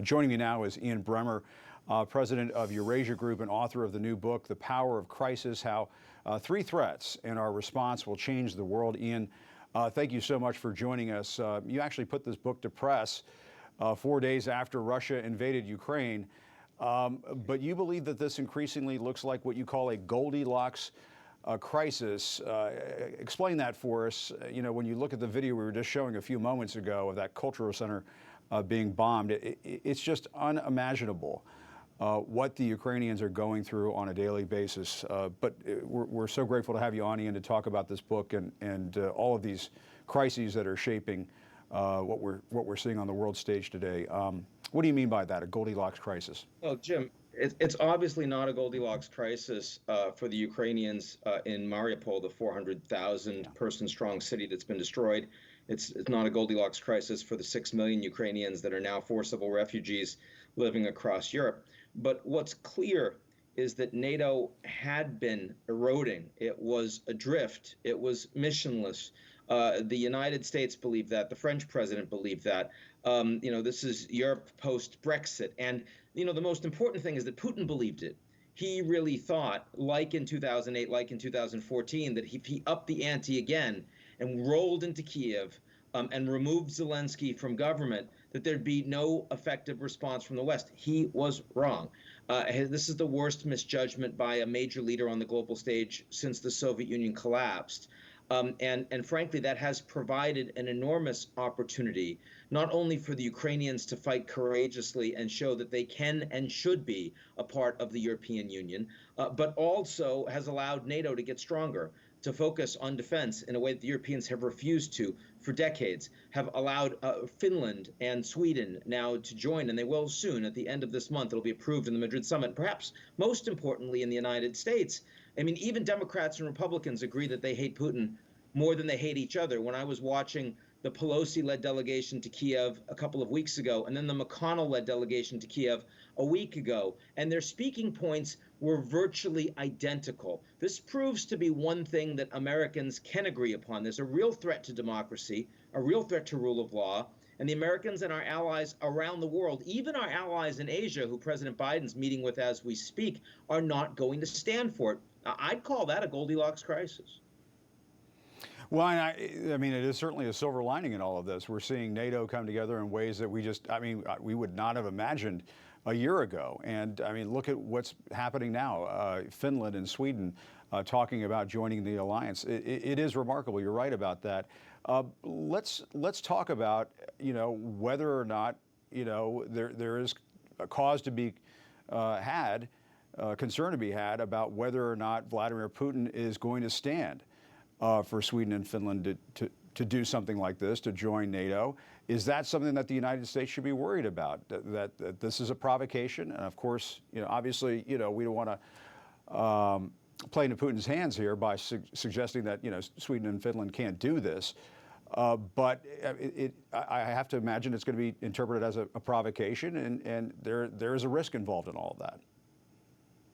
Joining me now is Ian Bremmer, president of Eurasia Group and author of the new book, The Power of Crisis, How Three Threats and Our Response Will Change the World. Ian, thank you so much for joining us. You actually put this book to press 4 days after Russia invaded Ukraine, but you believe that this increasingly looks like what you call a Goldilocks crisis. Explain that for us. You know, when you look at the video we were just showing a few moments ago of that cultural center being bombed, it's just unimaginable what the Ukrainians are going through on a daily basis. But we're so grateful to have you on, Ian, to talk about this book and all of these crises that are shaping what we're seeing on the world stage today. What do you mean by that, a Goldilocks crisis? Well, Jim, it's obviously not a Goldilocks crisis for the Ukrainians in Mariupol, the 400,000 person strong city that's been destroyed. It's not a Goldilocks crisis for the 6 million Ukrainians that are now forcible refugees living across Europe. But what's clear is that NATO had been eroding. It was adrift. It was missionless. The United States believed that. The French president believed that. This is Europe post-Brexit. And, the most important thing is that Putin believed it. He really thought, like in 2008, like in 2014, that if he upped the ante again and rolled into Kiev and removed Zelensky from government, that there'd be no effective response from the West. He was wrong. This is the worst misjudgment by a major leader on the global stage since the Soviet Union collapsed. And frankly, that has provided an enormous opportunity, not only for the Ukrainians to fight courageously and show that they can and should be a part of the European Union, but also has allowed NATO to get stronger, to focus on defense in a way that the Europeans have refused to for decades, have allowed Finland and Sweden now to join, and they will soon. At the end of this month, it'll be approved in the Madrid summit. Perhaps most importantly in the United States, I mean, even Democrats and Republicans agree that they hate Putin more than they hate each other. When I was watching the Pelosi-led delegation to Kiev a couple of weeks ago, and then the McConnell-led delegation to Kiev a week ago, and their speaking points were virtually identical. This proves to be one thing that Americans can agree upon. There's a real threat to democracy, a real threat to rule of law, and the Americans and our allies around the world, even our allies in Asia, who President Biden's meeting with as we speak, are not going to stand for it. I'd call that a Goldilocks crisis. Well, I mean, it is certainly a silver lining in all of this. We're seeing NATO come together in ways that we would not have imagined a year ago. And I mean, look at what's happening now. Finland and Sweden talking about joining the alliance. It is remarkable. You're right about that. Let's talk about, whether or not, there is a cause to be had, concern to be had about whether or not Vladimir Putin is going to stand for Sweden and Finland to do something like this, to join NATO. Is that something that the United States should be worried about, that this is a provocation? And of course, obviously, we don't want to play into Putin's hands here by suggesting that, Sweden and Finland can't do this. But I have to imagine it's going to be interpreted as a provocation, and there is a risk involved in all of that.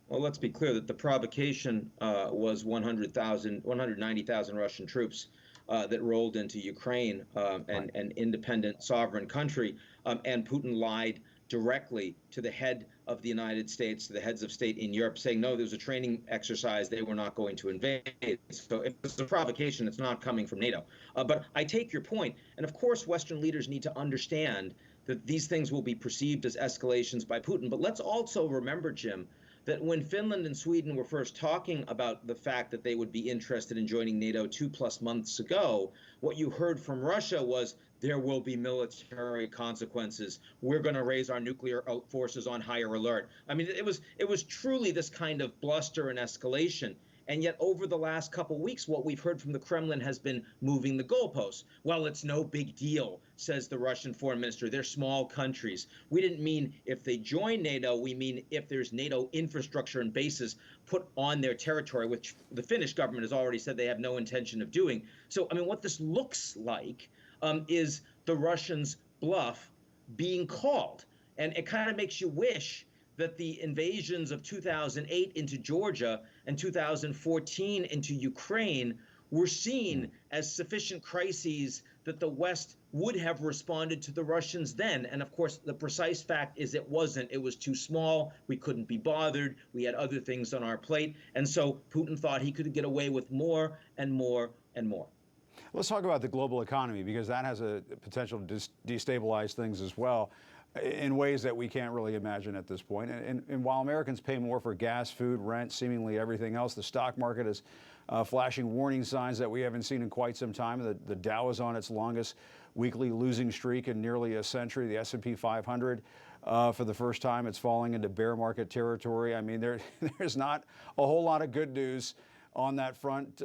Well, let's be clear that the provocation was 190,000 Russian troops that rolled into Ukraine, an independent sovereign country, and Putin lied directly to the head of the United States, to the heads of state in Europe, saying, no, there was a training exercise, they were not going to invade. So if it's a provocation, it's not coming from NATO. But I take your point, and of course, Western leaders need to understand that these things will be perceived as escalations by Putin. But let's also remember, Jim, that when Finland and Sweden were first talking about the fact that they would be interested in joining NATO 2+ months ago, what you heard from Russia was there will be military consequences. We're going to raise our nuclear forces on higher alert. I mean, it was truly this kind of bluster and escalation. And yet over the last couple weeks, what we've heard from the Kremlin has been moving the goalposts. Well, it's no big deal, says the Russian foreign minister. They're small countries. We didn't mean if they join NATO, we mean if there's NATO infrastructure and bases put on their territory, which the Finnish government has already said they have no intention of doing. So, I mean, what this looks like is the Russians' bluff being called. And it kind of makes you wish that the invasions of 2008 into Georgia and 2014 into Ukraine were seen as sufficient crises that the West would have responded to the Russians then. And of course, the precise fact is it wasn't. It was too small. We couldn't be bothered. We had other things on our plate. And so Putin thought he could get away with more and more and more. Let's talk about the global economy, because that has a potential to destabilize things as well in ways that we can't really imagine at this point. And while Americans pay more for gas, food, rent, seemingly everything else, the stock market is flashing warning signs that we haven't seen in quite some time. The Dow is on its longest weekly losing streak in nearly a century. The S&P 500, for the first time, it's falling into bear market territory. I mean, there's not a whole lot of good news on that front,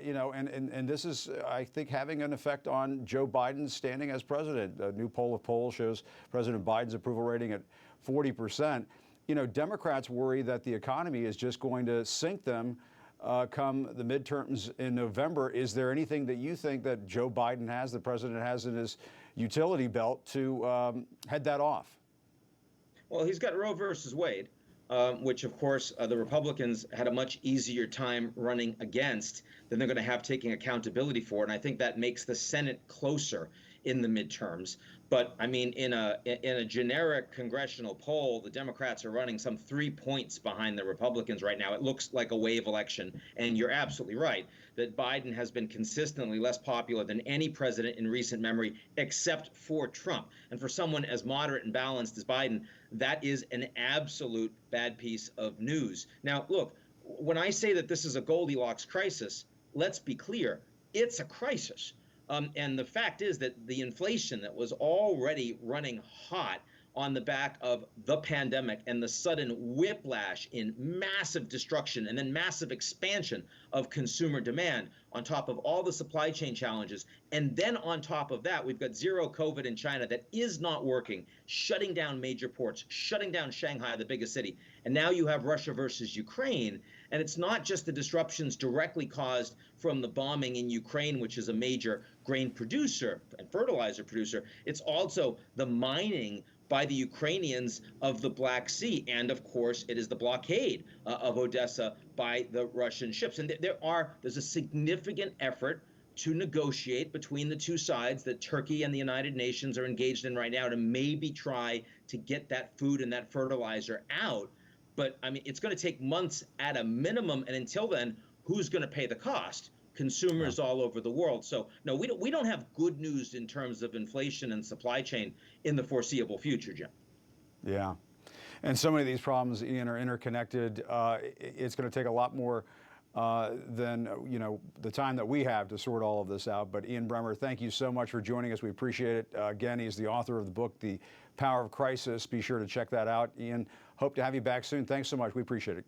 you know, and this is, I think, having an effect on Joe Biden's standing as president. A new poll of polls shows President Biden's approval rating at 40%. You know, Democrats worry that the economy is just going to sink them come the midterms in November. Is there anything that you think that Joe Biden has, the president has in his utility belt to head that off? Well, he's got Roe versus Wade. Which, of course, the Republicans had a much easier time running against than they're going to have taking accountability for. And I think that makes the Senate closer in the midterms. But I mean, in a generic congressional poll, the Democrats are running some 3 points behind the Republicans right now. It looks like a wave election. And you're absolutely right that Biden has been consistently less popular than any president in recent memory, except for Trump. And for someone as moderate and balanced as Biden, that is an absolute bad piece of news. Now, look, when I say that this is a Goldilocks crisis, let's be clear, it's a crisis. And the fact is that the inflation that was already running hot on the back of the pandemic and the sudden whiplash in massive destruction and then massive expansion of consumer demand on top of all the supply chain challenges. And then on top of that, we've got zero COVID in China that is not working, shutting down major ports, shutting down Shanghai, the biggest city. And now you have Russia versus Ukraine. And it's not just the disruptions directly caused from the bombing in Ukraine, which is a major grain producer and fertilizer producer. It's also the mining by the Ukrainians of the Black Sea. And of course, it is the blockade of Odessa by the Russian ships. And there's a significant effort to negotiate between the two sides that Turkey and the United Nations are engaged in right now to maybe try to get that food and that fertilizer out. But I mean, it's going to take months at a minimum. And until then, who's going to pay the cost? Consumers all over the world. So no, we don't have good news in terms of inflation and supply chain in the foreseeable future, Jim. Yeah. And so many of these problems, Ian, are interconnected. It's going to take a lot more than, you know, the time that we have to sort all of this out. But Ian Bremmer, thank you so much for joining us. We appreciate it. Again, he's the author of the book, The Power of Crisis. Be sure to check that out. Ian, hope to have you back soon. Thanks so much. We appreciate it.